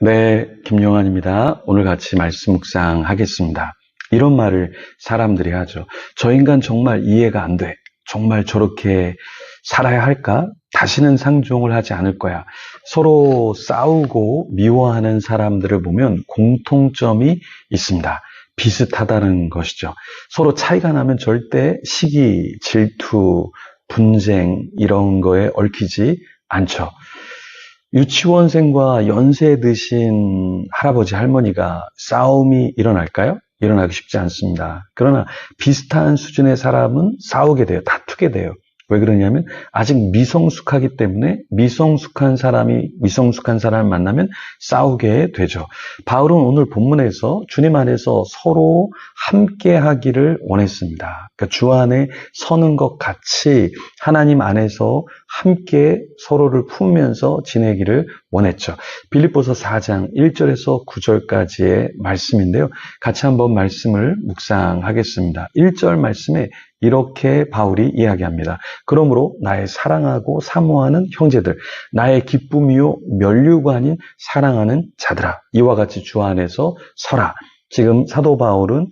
네, 김용환입니다. 오늘 같이 말씀 묵상하겠습니다. 이런 말을 사람들이 하죠. 저 인간 정말 이해가 안 돼. 정말 저렇게 살아야 할까? 다시는 상종을 하지 않을 거야. 서로 싸우고 미워하는 사람들을 보면 공통점이 있습니다. 비슷하다는 것이죠. 서로 차이가 나면 절대 시기, 질투, 분쟁 이런 거에 얽히지 않죠. 유치원생과 연세 드신 할아버지, 할머니가 싸움이 일어날까요? 일어나기 쉽지 않습니다. 그러나 비슷한 수준의 사람은 싸우게 돼요. 다투게 돼요. 왜 그러냐면 아직 미성숙하기 때문에 미성숙한 사람을 만나면 싸우게 되죠. 바울은 오늘 본문에서 주님 안에서 서로 함께 하기를 원했습니다. 그러니까 주 안에 서는 것 같이 하나님 안에서 함께 서로를 품으면서 지내기를 원했죠. 빌립보서 4장 1절에서 9절까지의 말씀인데요. 같이 한번 말씀을 묵상하겠습니다. 1절 말씀에 이렇게 바울이 이야기합니다. 그러므로 나의 사랑하고 사모하는 형제들, 나의 기쁨이요 면류가 아닌 사랑하는 자들아, 이와 같이 주 안에서 서라. 지금 사도 바울은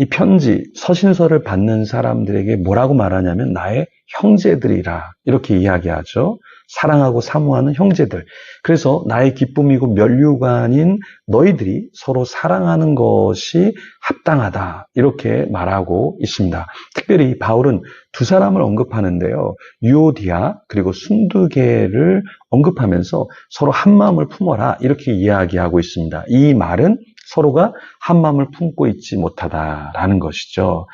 이 편지, 서신서를 받는 사람들에게 뭐라고 말하냐면 나의 형제들이라 이렇게 이야기하죠. 사랑하고 사모하는 형제들. 그래서 나의 기쁨이고 면류관인 너희들이 서로 사랑하는 것이 합당하다 이렇게 말하고 있습니다. 특별히 바울은 두 사람을 언급하는데요. 유오디아 그리고 순두계를 언급하면서 서로 한 마음을 품어라 이렇게 이야기하고 있습니다. 이 말은 서로가 한 마음을 품고 있지 못하다라는 것이죠.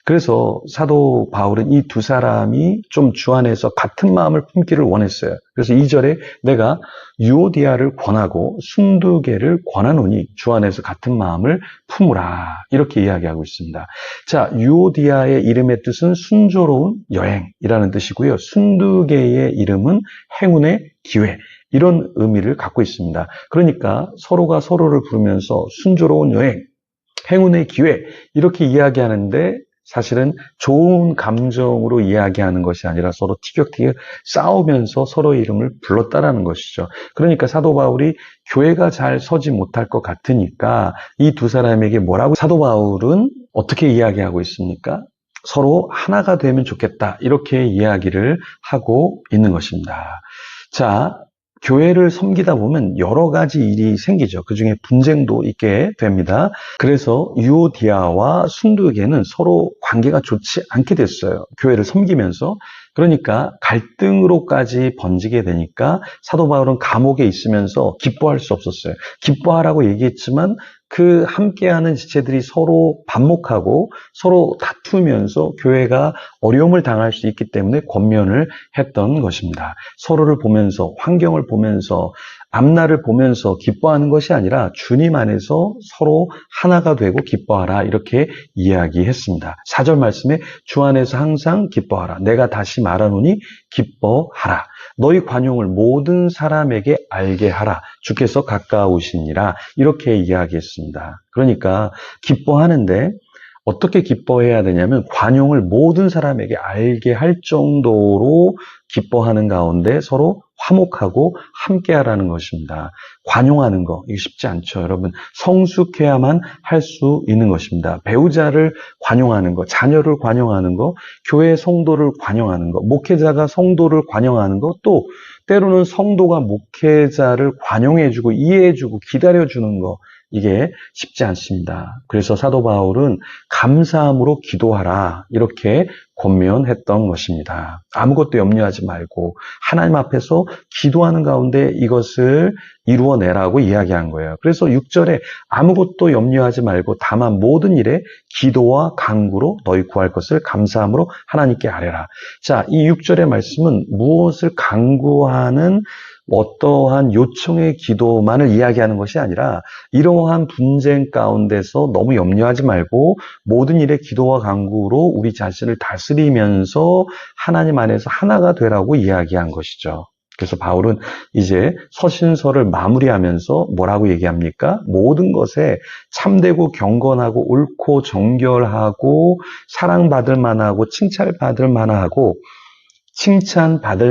그래서 사도 바울은 이 두 사람이 좀 주 안에서 같은 마음을 품기를 원했어요. 그래서 2절에 내가 유오디아를 권하고 순두계를 권하노니 주 안에서 같은 마음을 품으라 이렇게 이야기하고 있습니다. 자, 유오디아의 이름의 뜻은 순조로운 여행이라는 뜻이고요. 순두계의 이름은 행운의 기회 이런 의미를 갖고 있습니다. 그러니까 서로가 서로를 부르면서 순조로운 여행, 행운의 기회 이렇게 이야기하는데 사실은 좋은 감정으로 이야기하는 것이 아니라 서로 티격태격 싸우면서 서로의 이름을 불렀다라는 것이죠. 그러니까 사도 바울이 교회가 잘 서지 못할 것 같으니까 이 두 사람에게 뭐라고 사도 바울은 어떻게 이야기하고 있습니까? 서로 하나가 되면 좋겠다 이렇게 이야기를 하고 있는 것입니다. 자, 교회를 섬기다 보면 여러 가지 일이 생기죠. 그중에 분쟁도 있게 됩니다. 그래서 유오디아와 순두계는 서로 관계가 좋지 않게 됐어요. 교회를 섬기면서. 그러니까 갈등으로까지 번지게 되니까 사도 바울은 감옥에 있으면서 기뻐할 수 없었어요. 기뻐하라고 얘기했지만 그 함께하는 지체들이 서로 반목하고 서로 다투면서 교회가 어려움을 당할 수 있기 때문에 권면을 했던 것입니다. 서로를 보면서 환경을 보면서 앞날을 보면서 기뻐하는 것이 아니라 주님 안에서 서로 하나가 되고 기뻐하라 이렇게 이야기했습니다. 4절 말씀에 주 안에서 항상 기뻐하라. 내가 다시 말하노니 기뻐하라. 너희 관용을 모든 사람에게 알게 하라. 주께서 가까우시니라 이렇게 이야기했습니다. 그러니까 기뻐하는데 어떻게 기뻐해야 되냐면 관용을 모든 사람에게 알게 할 정도로 기뻐하는 가운데 서로 화목하고 함께하라는 것입니다. 관용하는 거 이게 쉽지 않죠. 여러분 성숙해야만 할 수 있는 것입니다. 배우자를 관용하는 거, 자녀를 관용하는 거, 교회 성도를 관용하는 거, 목회자가 성도를 관용하는 거, 또 때로는 성도가 목회자를 관용해주고 이해해주고 기다려주는 거 이게 쉽지 않습니다. 그래서 사도 바울은 감사함으로 기도하라 이렇게 권면했던 것입니다. 아무것도 염려하지 말고 하나님 앞에서 기도하는 가운데 이것을 이루어내라고 이야기한 거예요. 그래서 6절에 아무것도 염려하지 말고 다만 모든 일에 기도와 간구로 너희 구할 것을 감사함으로 하나님께 아뢰라. 자, 이 6절의 말씀은 무엇을 간구하는 어떠한 요청의 기도만을 이야기하는 것이 아니라 이러한 분쟁 가운데서 너무 염려하지 말고 모든 일에 기도와 간구로 우리 자신을 다스리면서 하나님 안에서 하나가 되라고 이야기한 것이죠. 그래서 바울은 이제 서신서를 마무리하면서 뭐라고 얘기합니까? 모든 것에 참되고 경건하고 옳고 정결하고 사랑받을 만하고 칭찬받을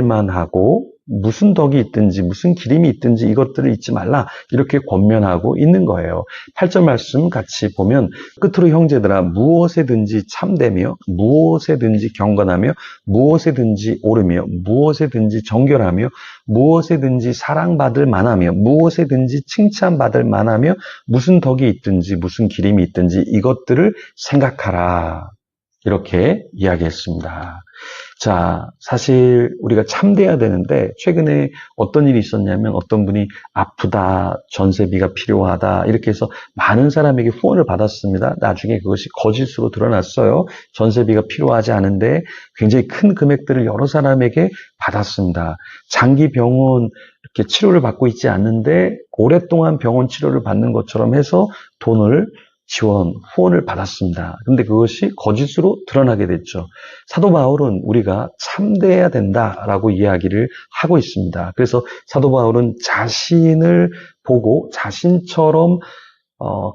만하고 무슨 덕이 있든지 무슨 기림이 있든지 이것들을 잊지 말라 이렇게 권면하고 있는 거예요. 8절 말씀 같이 보면 끝으로 형제들아 무엇에든지 참되며 무엇에든지 경건하며 무엇에든지 옳으며 무엇에든지 정결하며 무엇에든지 사랑받을 만하며 무엇에든지 칭찬받을 만하며 무슨 덕이 있든지 무슨 기림이 있든지 이것들을 생각하라. 이렇게 이야기했습니다. 자, 사실 우리가 참돼야 되는데 최근에 어떤 일이 있었냐면 어떤 분이 아프다, 전세비가 필요하다 이렇게 해서 많은 사람에게 후원을 받았습니다. 나중에 그것이 거짓으로 드러났어요. 전세비가 필요하지 않은데 굉장히 큰 금액들을 여러 사람에게 받았습니다. 장기 병원 이렇게 치료를 받고 있지 않는데 오랫동안 병원 치료를 받는 것처럼 해서 돈을 후원을 받았습니다. 그런데 그것이 거짓으로 드러나게 됐죠. 사도 바울은 우리가 참돼야 된다라고 이야기를 하고 있습니다. 그래서 사도 바울은 자신을 보고 자신처럼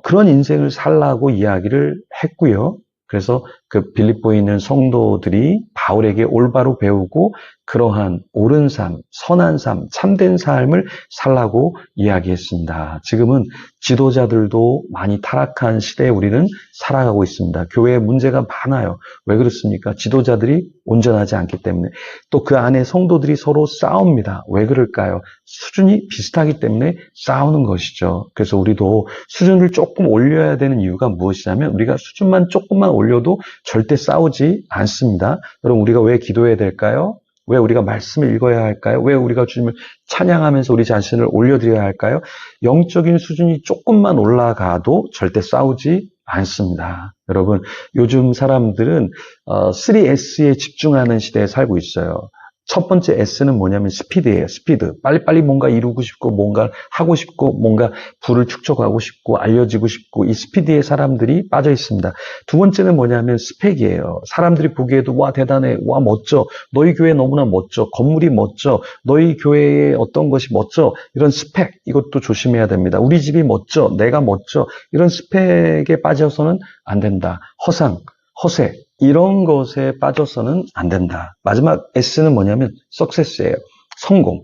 그런 인생을 살라고 이야기를 했고요. 그래서 그 빌립보에 있는 성도들이 바울에게 올바로 배우고 그러한 옳은 삶, 선한 삶, 참된 삶을 살라고 이야기했습니다. 지금은 지도자들도 많이 타락한 시대에 우리는 살아가고 있습니다. 교회에 문제가 많아요. 왜 그렇습니까? 지도자들이 온전하지 않기 때문에. 또 그 안에 성도들이 서로 싸웁니다. 왜 그럴까요? 수준이 비슷하기 때문에 싸우는 것이죠. 그래서 우리도 수준을 조금 올려야 되는 이유가 무엇이냐면 우리가 수준만 조금만 올려도 절대 싸우지 않습니다. 여러분 우리가 왜 기도해야 될까요? 왜 우리가 말씀을 읽어야 할까요? 왜 우리가 주님을 찬양하면서 우리 자신을 올려드려야 할까요? 영적인 수준이 조금만 올라가도 절대 싸우지 않습니다. 여러분 요즘 사람들은 3S에 집중하는 시대에 살고 있어요. 첫 번째 S는 뭐냐면 스피드예요. 스피드. 빨리빨리 뭔가 이루고 싶고 뭔가 하고 싶고 뭔가 부를 축적하고 싶고 알려지고 싶고 이 스피드에 사람들이 빠져 있습니다. 두 번째는 뭐냐면 스펙이에요. 사람들이 보기에도 와 대단해. 와 멋져. 너희 교회 너무나 멋져. 건물이 멋져. 너희 교회의 어떤 것이 멋져. 이런 스펙 이것도 조심해야 됩니다. 우리 집이 멋져. 내가 멋져. 이런 스펙에 빠져서는 안 된다. 허상, 허세 이런 것에 빠져서는 안 된다. 마지막 S는 뭐냐면 success예요. 성공.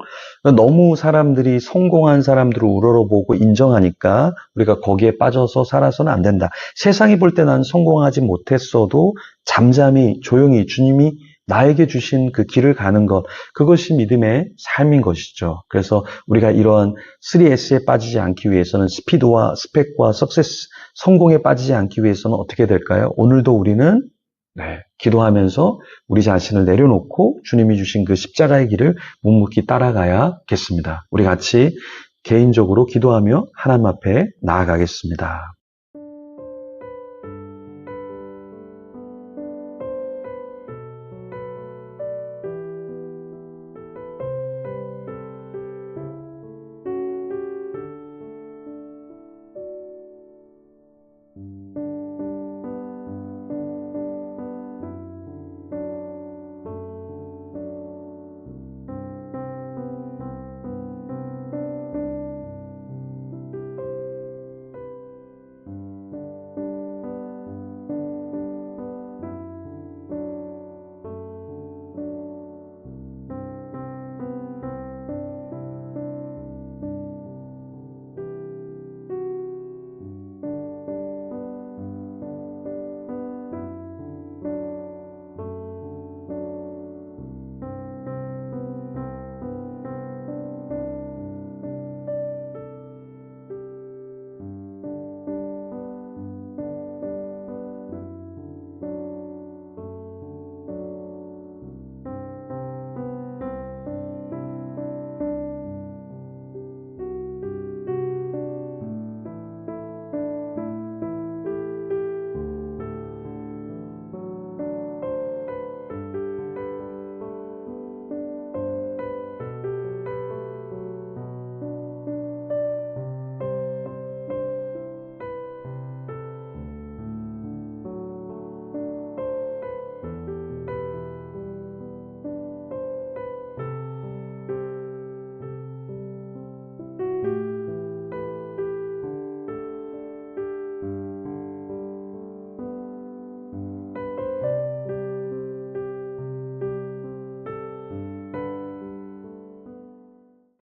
너무 사람들이 성공한 사람들을 우러러보고 인정하니까 우리가 거기에 빠져서 살아서는 안 된다. 세상이 볼 때 난 성공하지 못했어도 잠잠히 조용히 주님이 나에게 주신 그 길을 가는 것, 그것이 믿음의 삶인 것이죠. 그래서 우리가 이러한 3S에 빠지지 않기 위해서는 스피드와 스펙과 석세스, 성공에 빠지지 않기 위해서는 어떻게 될까요? 오늘도 우리는 기도하면서 우리 자신을 내려놓고 주님이 주신 그 십자가의 길을 묵묵히 따라가야겠습니다. 우리 같이 개인적으로 기도하며 하나님 앞에 나아가겠습니다.